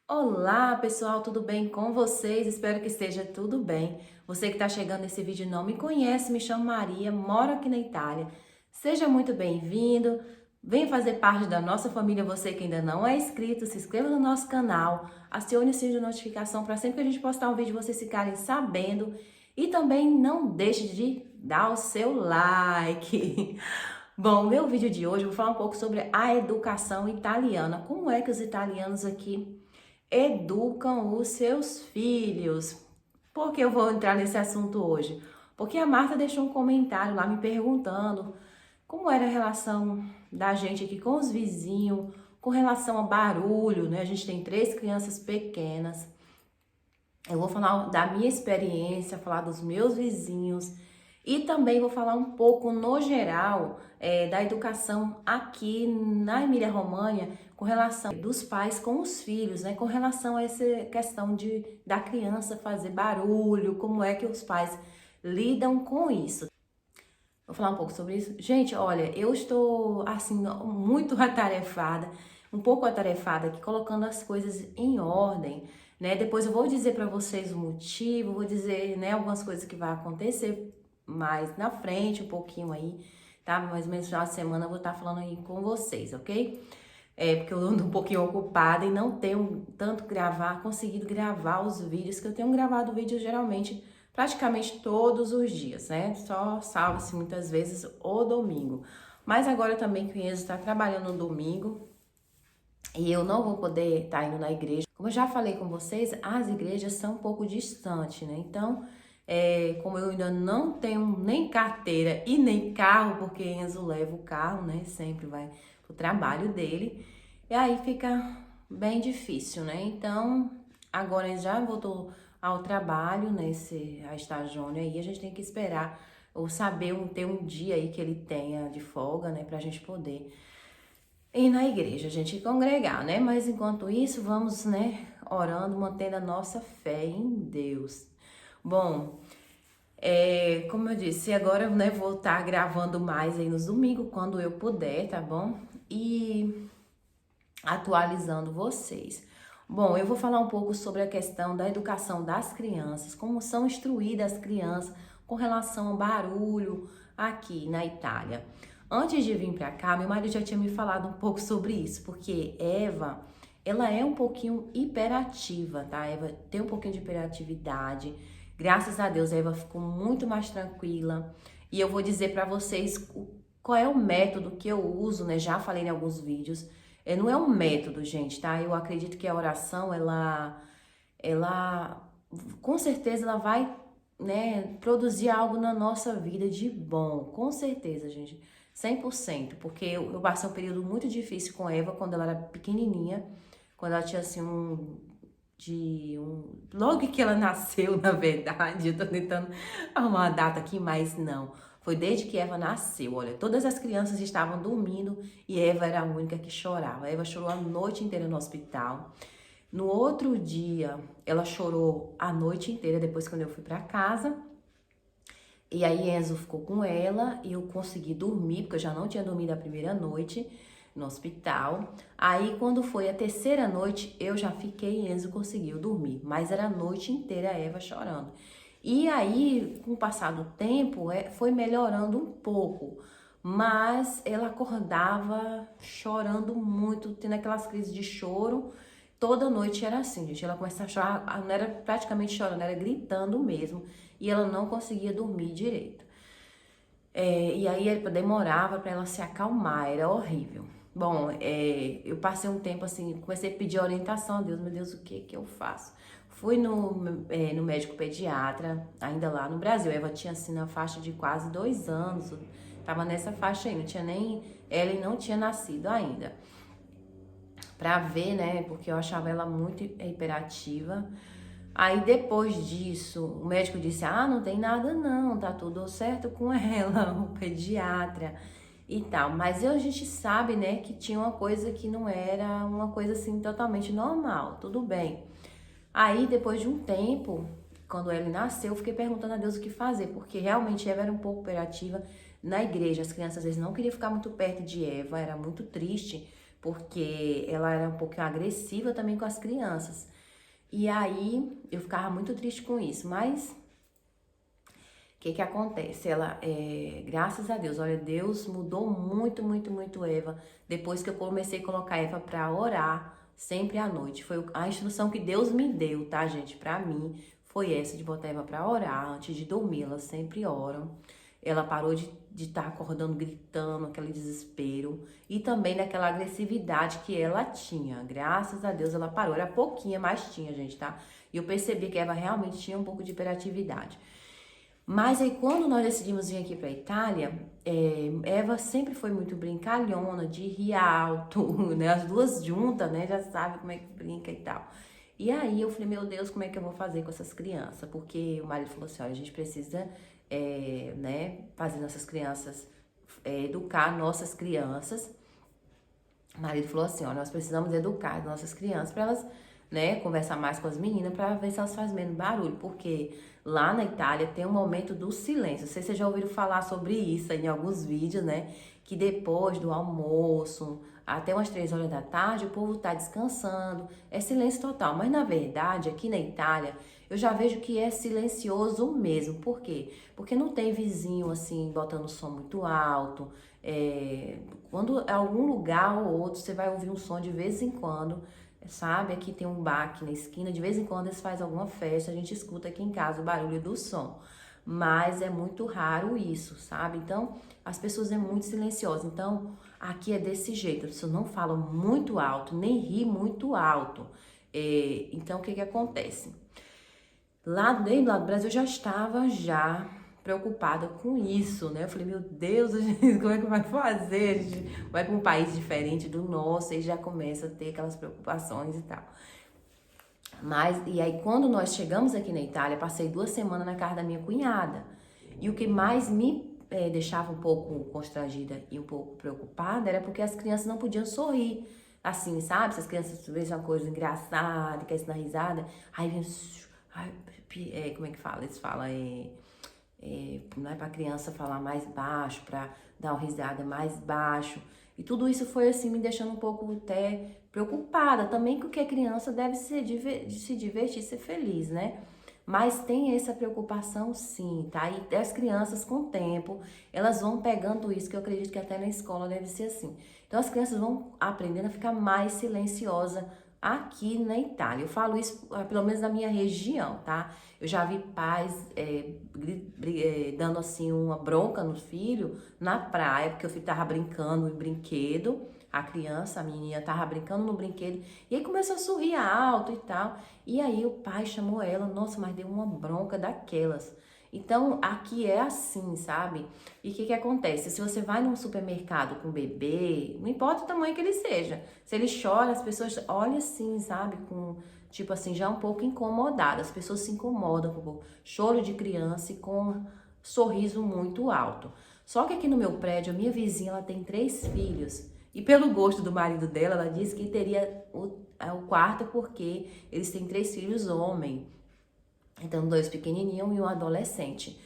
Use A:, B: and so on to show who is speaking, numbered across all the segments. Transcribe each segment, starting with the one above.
A: Olá, pessoal, tudo bem com vocês? Espero que esteja tudo bem. Você que está chegando nesse vídeo e não me conhece, me chamo Maria, moro aqui na Itália. Seja muito bem-vindo. Venha fazer parte da nossa família. Você que ainda não é inscrito, se inscreva no nosso canal, acione o sininho de notificação para sempre que a gente postar um vídeo vocês ficarem sabendo. E também não deixe de dar o seu like. Bom, o meu vídeo de hoje eu vou falar um pouco sobre a educação italiana. Como é que os italianos aqui educam os seus filhos? Por que eu vou entrar nesse assunto hoje? Porque a Marta deixou um comentário lá me perguntando como era a relação da gente aqui com os vizinhos, com relação a barulho, né? A gente tem 3 crianças pequenas. Eu vou falar da minha experiência, falar dos meus vizinhos e também vou falar um pouco no geral da educação aqui na Emília-Romagna com relação dos pais com os filhos, né? Com relação a essa questão da criança fazer barulho, como é que os pais lidam com isso. Vou falar um pouco sobre isso. Gente, olha, eu estou assim muito atarefada, um pouco atarefada aqui, colocando as coisas em ordem, né? Depois eu vou dizer para vocês o motivo, vou dizer, né, algumas coisas que vai acontecer mais na frente, um pouquinho aí, tá? Mais ou menos no final de semana eu vou estar falando aí com vocês, ok? Porque eu ando um pouquinho ocupada e não tenho tanto conseguido gravar os vídeos, que eu tenho gravado vídeos geralmente praticamente todos os dias, né? Só salva-se muitas vezes o domingo. Mas agora também que o Enzo está trabalhando no domingo e eu não vou poder estar indo na igreja. Como eu já falei com vocês, as igrejas são um pouco distantes, né? Então, como eu ainda não tenho nem carteira e nem carro, porque Enzo leva o carro, né? Sempre vai pro trabalho dele. E aí fica bem difícil, né? Então, agora ele já voltou ao trabalho, nesse a estagione aí, a gente tem que esperar ou saber ter um dia aí que ele tenha de folga, né, pra gente poder ir na igreja, a gente congregar, né? Mas enquanto isso, vamos, né, orando, mantendo a nossa fé em Deus. Bom, como eu disse, agora, né, vou estar gravando mais aí nos domingos, quando eu puder, tá bom? E atualizando vocês. Bom, eu vou falar um pouco sobre a questão da educação das crianças, como são instruídas as crianças com relação ao barulho aqui na Itália. Antes de vir para cá, meu marido já tinha me falado um pouco sobre isso, porque Eva, ela é um pouquinho hiperativa, tá? Eva tem um pouquinho de hiperatividade. Graças a Deus, a Eva ficou muito mais tranquila. E eu vou dizer para vocês qual é o método que eu uso, né? Já falei em alguns vídeos. Não é um método, gente, tá? Eu acredito que a oração, ela, com certeza, ela vai, né, produzir algo na nossa vida de bom, com certeza, gente, 100%, porque eu passei um período muito difícil com Eva quando ela era pequenininha, quando ela tinha, assim, logo que ela nasceu, na verdade, eu tô tentando arrumar uma data aqui, mas não. Foi desde que Eva nasceu, olha, todas as crianças estavam dormindo e Eva era a única que chorava. Eva chorou a noite inteira no hospital. No outro dia, ela chorou a noite inteira depois quando eu fui para casa. E aí Enzo ficou com ela e eu consegui dormir, porque eu já não tinha dormido a primeira noite no hospital. Aí quando foi a terceira noite, eu já fiquei e Enzo conseguiu dormir, mas era a noite inteira a Eva chorando. E aí, com o passar do tempo, foi melhorando um pouco, mas ela acordava chorando muito, tendo aquelas crises de choro. Toda noite era assim, gente. Ela começava a chorar, não era praticamente chorando, era gritando mesmo. E ela não conseguia dormir direito. E aí demorava para ela se acalmar, era horrível. Bom, eu passei um tempo assim, comecei a pedir orientação a Deus, meu Deus, o que que eu faço? Fui no médico pediatra, ainda lá no Brasil. Eva tinha assim na faixa de quase 2 anos, tava nessa faixa aí, não tinha nem, ela não tinha nascido ainda. Pra ver, né, porque eu achava ela muito hiperativa. Aí depois disso, o médico disse: "Ah, não tem nada não, tá tudo certo com ela", o pediatra e tal. Mas a gente sabe, né, que tinha uma coisa que não era uma coisa assim totalmente normal, tudo bem. Aí depois de um tempo, quando ele nasceu, eu fiquei perguntando a Deus o que fazer, porque realmente Eva era um pouco operativa na igreja. As crianças às vezes não queriam ficar muito perto de Eva, era muito triste, porque ela era um pouquinho agressiva também com as crianças. E aí eu ficava muito triste com isso, mas o que que acontece? Ela, graças a Deus, olha, Deus mudou muito, muito, muito Eva, depois que eu comecei a colocar Eva para orar, sempre à noite. Foi a instrução que Deus me deu, tá, gente? Pra mim, foi essa de botar Eva pra orar, antes de dormir, elas sempre oram. Ela parou de estar acordando, gritando, aquele desespero. E também daquela agressividade que ela tinha. Graças a Deus ela parou. Era pouquinha, mas tinha, gente, tá? E eu percebi que Eva realmente tinha um pouco de hiperatividade. Mas aí quando nós decidimos vir aqui pra Itália, Eva sempre foi muito brincalhona, de rir alto, né? As duas juntas, né? Já sabe como é que brinca e tal. E aí eu falei, meu Deus, como é que eu vou fazer com essas crianças? Porque o marido falou assim, olha, a gente precisa, né, fazer nossas crianças, educar nossas crianças. O marido falou assim, ó, nós precisamos educar as nossas crianças para elas, né, conversar mais com as meninas para ver se elas fazem menos barulho, porque lá na Itália tem um momento do silêncio. Não sei se vocês já ouviram falar sobre isso aí em alguns vídeos, né, que depois do almoço, até umas 3 horas da tarde, o povo tá descansando, é silêncio total. Mas na verdade, aqui na Itália, eu já vejo que é silencioso mesmo. Por quê? Porque não tem vizinho assim botando som muito alto. Quando em algum lugar ou outro você vai ouvir um som de vez em quando, sabe? Aqui tem um bar aqui na esquina, de vez em quando eles fazem alguma festa, a gente escuta aqui em casa o barulho do som. Mas é muito raro isso, sabe? Então, as pessoas é muito silenciosas. Então, aqui é desse jeito, as pessoas não falam muito alto, nem ri muito alto. Então, o que que acontece? Lá dentro do Brasil eu já estava preocupada com isso, né? Eu falei, meu Deus, como é que vai fazer? A gente vai para um país diferente do nosso e já começa a ter aquelas preocupações e tal. Mas, e aí quando nós chegamos aqui na Itália, passei 2 semanas na casa da minha cunhada. E o que mais me deixava um pouco constrangida e um pouco preocupada era porque as crianças não podiam sorrir. Assim, sabe? Se as crianças vejam uma coisa engraçada, querem dar risada, aí vem... como é que fala? Eles falam, não é pra criança falar mais baixo, pra dar uma risada mais baixo. E tudo isso foi assim, me deixando um pouco até preocupada. Também que a criança deve se divertir, ser feliz, né? Mas tem essa preocupação sim, tá? E as crianças, com o tempo, elas vão pegando isso, que eu acredito que até na escola deve ser assim. Então as crianças vão aprendendo a ficar mais silenciosa aqui na Itália. Eu falo isso pelo menos na minha região, tá? Eu já vi pais dando assim uma bronca no filho na praia, porque o filho tava brincando em brinquedo, a criança, a menina tava brincando no brinquedo, e aí começou a sorrir alto e tal. E aí o pai chamou ela, nossa, mas deu uma bronca daquelas. Então, aqui é assim, sabe? E o que que acontece? Se você vai num supermercado com bebê, não importa o tamanho que ele seja, se ele chora, as pessoas olham assim, sabe? Com, tipo assim, já um pouco incomodadas. As pessoas se incomodam com o choro de criança e com sorriso muito alto. Só que aqui no meu prédio, a minha vizinha, ela tem 3 filhos. E pelo gosto do marido dela, ela disse que teria o quarto porque eles têm 3 filhos homem. Então, 2 pequenininhos e um adolescente.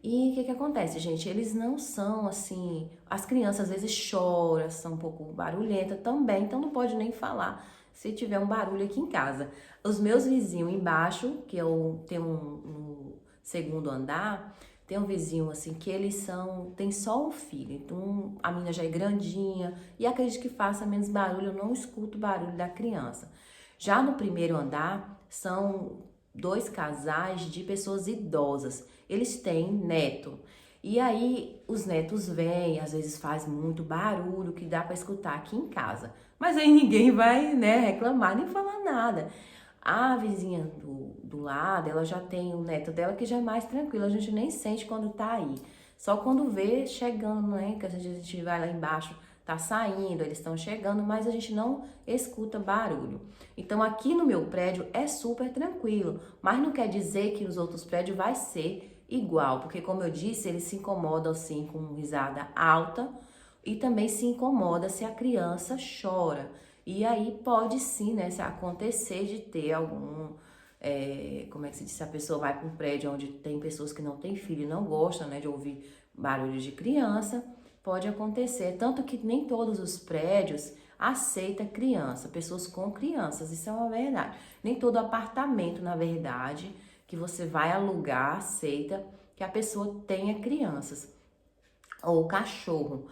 A: E o que que acontece, gente? Eles não são assim... As crianças às vezes choram, são um pouco barulhentas também, então não pode nem falar se tiver um barulho aqui em casa. Os meus vizinhos embaixo, que eu tenho um segundo andar, tem um vizinho assim que eles são... Tem só um filho, então a menina já é grandinha e acredito que faça menos barulho, eu não escuto o barulho da criança. Já no primeiro andar, são 2 casais de pessoas idosas. Eles têm neto. E aí os netos vêm, às vezes faz muito barulho que dá para escutar aqui em casa. Mas aí ninguém vai, né, reclamar nem falar nada. A vizinha do lado, ela já tem o neto dela que já é mais tranquilo, a gente nem sente quando tá aí. Só quando vê chegando, né, que a gente vai lá embaixo, tá saindo, eles estão chegando, mas a gente não escuta barulho. Então aqui no meu prédio é super tranquilo, mas não quer dizer que nos outros prédios vai ser igual, porque como eu disse, eles se incomodam sim com risada alta e também se incomoda se a criança chora. E aí pode sim, né, se acontecer de ter algum, como é que se diz, se a pessoa vai para um prédio onde tem pessoas que não têm filho e não gostam, né, de ouvir barulho de criança, pode acontecer. Tanto que nem todos os prédios aceita criança, pessoas com crianças, isso é uma verdade. Nem todo apartamento, na verdade, que você vai alugar, aceita que a pessoa tenha crianças ou cachorro.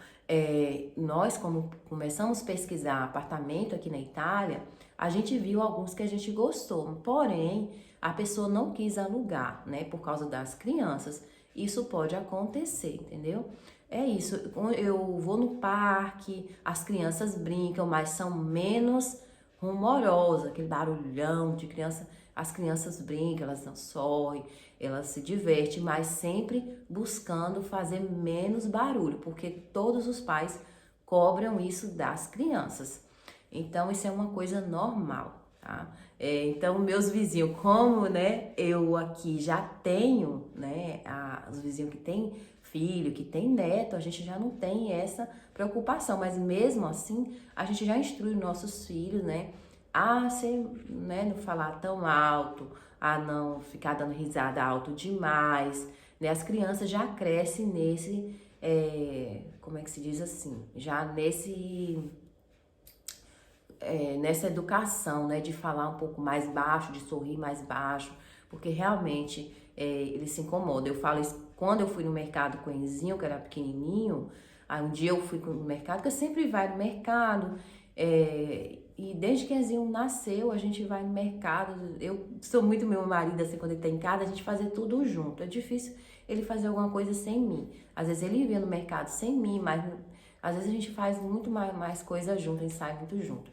A: Nós, como começamos a pesquisar apartamento aqui na Itália, a gente viu alguns que a gente gostou, porém, a pessoa não quis alugar, né, por causa das crianças. Isso pode acontecer, entendeu? É isso, eu vou no parque, as crianças brincam, mas são menos rumorosas, aquele barulhão de criança. As crianças brincam, elas não sorrem, elas se divertem, mas sempre buscando fazer menos barulho, porque todos os pais cobram isso das crianças. Então, isso é uma coisa normal, tá? Então, meus vizinhos, como, né, eu aqui já tenho, né, os vizinhos que têm filho, que tem neto, a gente já não tem essa preocupação, mas mesmo assim, a gente já instrui nossos filhos, né, a ser, né, não falar tão alto, a não ficar dando risada alto demais, né, as crianças já crescem nesse, como é que se diz assim, já nessa educação, né, de falar um pouco mais baixo, de sorrir mais baixo, porque realmente eles se incomodam. Eu falo isso quando eu fui no mercado com o Enzinho, que era pequenininho. Aí um dia eu fui no mercado, porque eu sempre vai no mercado, e desde que o Enzinho nasceu, a gente vai no mercado. Eu sou muito meu marido, assim, quando ele tá em casa, a gente fazer tudo junto. É difícil ele fazer alguma coisa sem mim. Às vezes ele ia no mercado sem mim, mas às vezes a gente faz muito mais coisa junto, a gente sai muito junto.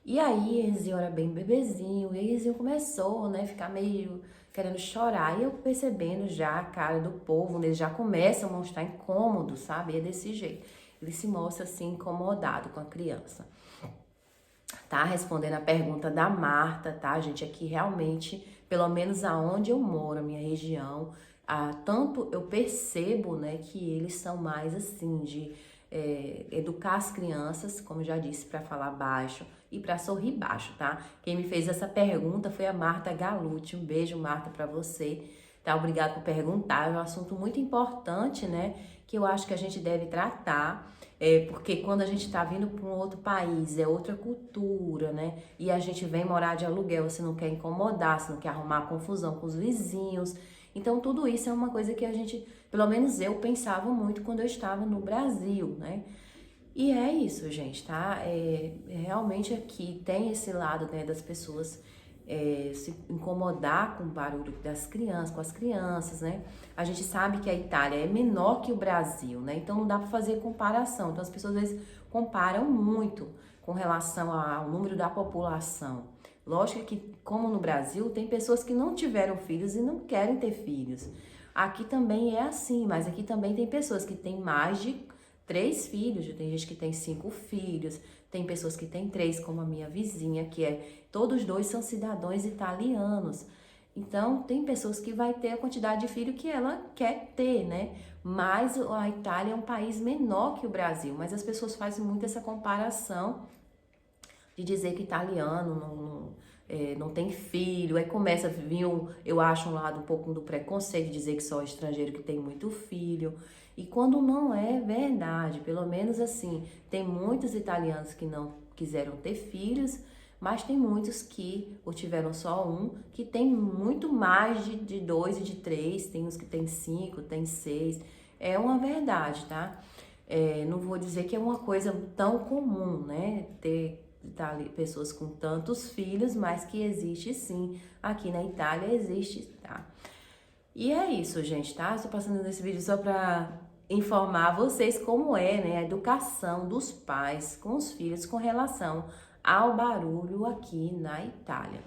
A: E aí, Enzinho era bem bebezinho, e Enzinho começou, né, ficar meio querendo chorar. E eu percebendo já a cara do povo, né, eles já começam a mostrar incômodo, sabe? É desse jeito. Ele se mostra assim, incomodado com a criança. Tá respondendo a pergunta da Marta, tá, gente? Aqui realmente, pelo menos aonde eu moro, a minha região, tanto eu percebo, né, que eles são mais assim, de educar as crianças, como eu já disse, para falar baixo e para sorrir baixo, tá? Quem me fez essa pergunta foi a Marta Galucci. Um beijo, Marta, para você, tá? Obrigada por perguntar. É um assunto muito importante, né? Que eu acho que a gente deve tratar, porque quando a gente tá vindo para um outro país, é outra cultura, né? E a gente vem morar de aluguel, você não quer incomodar, você não quer arrumar confusão com os vizinhos. Então, tudo isso é uma coisa que a gente, pelo menos eu, pensava muito quando eu estava no Brasil, né? E é isso, gente, tá? Realmente aqui tem esse lado, né, das pessoas se incomodar com o barulho das crianças, com as crianças, né? A gente sabe que a Itália é menor que o Brasil, né? Então não dá para fazer comparação. Então as pessoas às vezes comparam muito com relação ao número da população. Lógico que, como no Brasil, tem pessoas que não tiveram filhos e não querem ter filhos. Aqui também é assim, mas aqui também tem pessoas que têm mais de 3 filhos, tem gente que tem 5 filhos, tem pessoas que têm 3, como a minha vizinha, todos dois são cidadãos italianos. Então, tem pessoas que vai ter a quantidade de filho que ela quer ter, né? Mas a Itália é um país menor que o Brasil, mas as pessoas fazem muito essa comparação de dizer que italiano não tem filho, aí começa a vir, eu acho, um lado um pouco do preconceito, de dizer que só estrangeiro que tem muito filho, e quando não é verdade, pelo menos assim, tem muitos italianos que não quiseram ter filhos, mas tem muitos que, ou tiveram só um, que tem muito mais de 2 e de 3, tem uns que tem 5, tem 6, é uma verdade, tá? Não vou dizer que é uma coisa tão comum, né, ter pessoas com tantos filhos, mas que existe sim, aqui na Itália existe, tá? E é isso, gente, tá? Estou passando nesse vídeo só para informar vocês como é, né, a educação dos pais com os filhos com relação ao barulho aqui na Itália,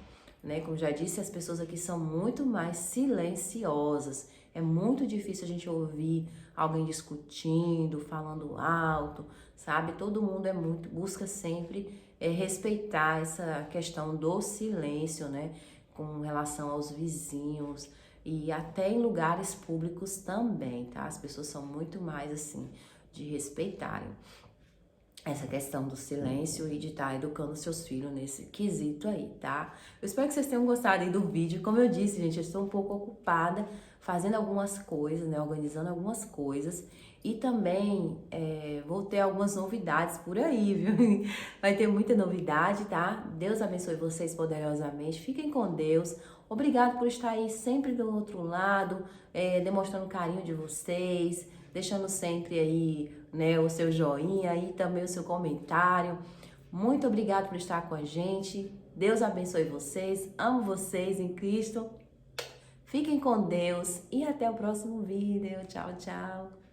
A: né? Como já disse, as pessoas aqui são muito mais silenciosas. É muito difícil a gente ouvir alguém discutindo, falando alto, sabe? Todo mundo busca sempre respeitar essa questão do silêncio, né? Com relação aos vizinhos e até em lugares públicos também, tá? As pessoas são muito mais assim de respeitarem essa questão do silêncio e de estar educando seus filhos nesse quesito aí, tá? Eu espero que vocês tenham gostado aí do vídeo. Como eu disse, gente, eu estou um pouco ocupada fazendo algumas coisas, né? Organizando algumas coisas. E também vou ter algumas novidades por aí, viu? Vai ter muita novidade, tá? Deus abençoe vocês poderosamente. Fiquem com Deus. Obrigado por estar aí sempre do outro lado, demonstrando carinho de vocês, deixando sempre aí, né, o seu joinha e também o seu comentário. Muito obrigado por estar com a gente. Deus abençoe vocês. Amo vocês em Cristo. Fiquem com Deus e até o próximo vídeo. Tchau, tchau.